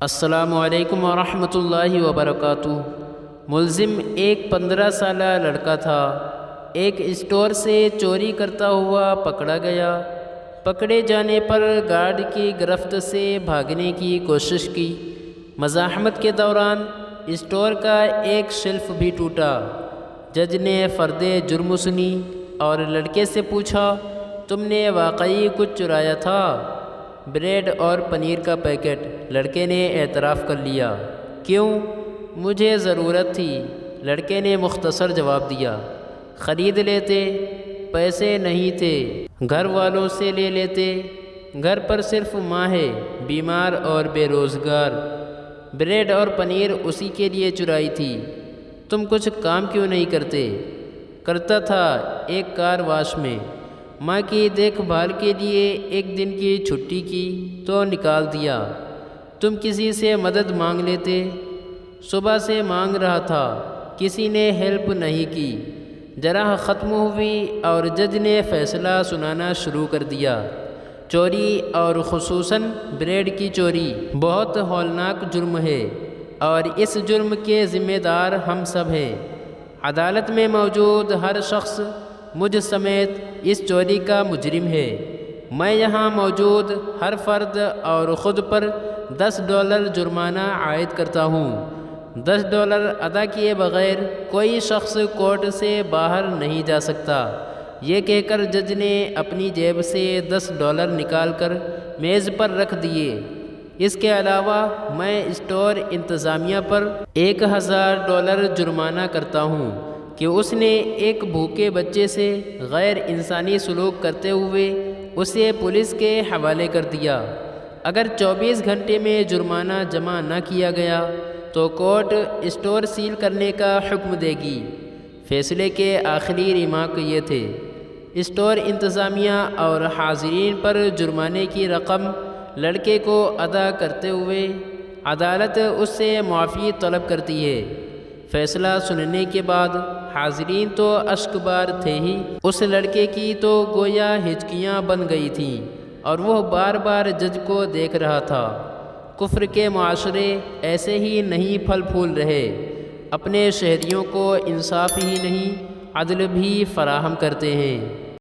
السلام علیکم ورحمۃ اللہ وبرکاتہ۔ ملزم ایک 15 سالہ لڑکا تھا۔ ایک اسٹور سے چوری کرتا ہوا پکڑا گیا۔ پکڑے جانے پر گارڈ کی گرفت سے بھاگنے کی کوشش کی۔ مزاحمت کے دوران اسٹور کا ایک شیلف بھی ٹوٹا۔ جج نے فرد جرم سنی اور لڑکے سے پوچھا، تم نے واقعی کچھ چرایا تھا؟ بریڈ اور پنیر کا پیکٹ۔ لڑکے نے اعتراف کر لیا۔ کیوں؟ مجھے ضرورت تھی، لڑکے نے مختصر جواب دیا۔ خرید لیتے، پیسے نہیں تھے، گھر والوں سے لے لیتے، گھر پر صرف ماں ہے، بیمار اور بے روزگار۔ بریڈ اور پنیر اسی کے لیے چرائی تھی۔ تم کچھ کام کیوں نہیں کرتے؟ کرتا تھا، ایک کار واش میں ماں کی دیکھ بھال کے لیے ایک دن کی چھٹی کی تو نکال دیا۔ تم کسی سے مدد مانگ لیتے؟ صبح سے مانگ رہا تھا، کسی نے ہیلپ نہیں کی۔ جرح ختم ہوئی اور جج نے فیصلہ سنانا شروع کر دیا۔ چوری اور خصوصاً بریڈ کی چوری بہت ہولناک جرم ہے اور اس جرم کے ذمہ دار ہم سب ہیں۔ عدالت میں موجود ہر شخص مجھ سمیت اس چوری کا مجرم ہے۔ میں یہاں موجود ہر فرد اور خود پر $10 جرمانہ عائد کرتا ہوں۔ $10 ادا کیے بغیر کوئی شخص کورٹ سے باہر نہیں جا سکتا۔ یہ کہہ کر جج نے اپنی جیب سے $10 نکال کر میز پر رکھ دیے۔ اس کے علاوہ میں اسٹور انتظامیہ پر $1000 جرمانہ کرتا ہوں کہ اس نے ایک بھوکے بچے سے غیر انسانی سلوک کرتے ہوئے اسے پولیس کے حوالے کر دیا۔ اگر 24 گھنٹے میں جرمانہ جمع نہ کیا گیا تو کورٹ اسٹور سیل کرنے کا حکم دے گی۔ فیصلے کے آخری ریمارک یہ تھے، اسٹور انتظامیہ اور حاضرین پر جرمانے کی رقم لڑکے کو ادا کرتے ہوئے عدالت اس سے معافی طلب کرتی ہے۔ فیصلہ سننے کے بعد حاضرین تو اشک بار تھے ہی، اس لڑکے کی تو گویا ہچکیاں بن گئی تھیں اور وہ بار بار جج کو دیکھ رہا تھا۔ کفر کے معاشرے ایسے ہی نہیں پھل پھول رہے، اپنے شہریوں کو انصاف ہی نہیں عدل بھی فراہم کرتے ہیں۔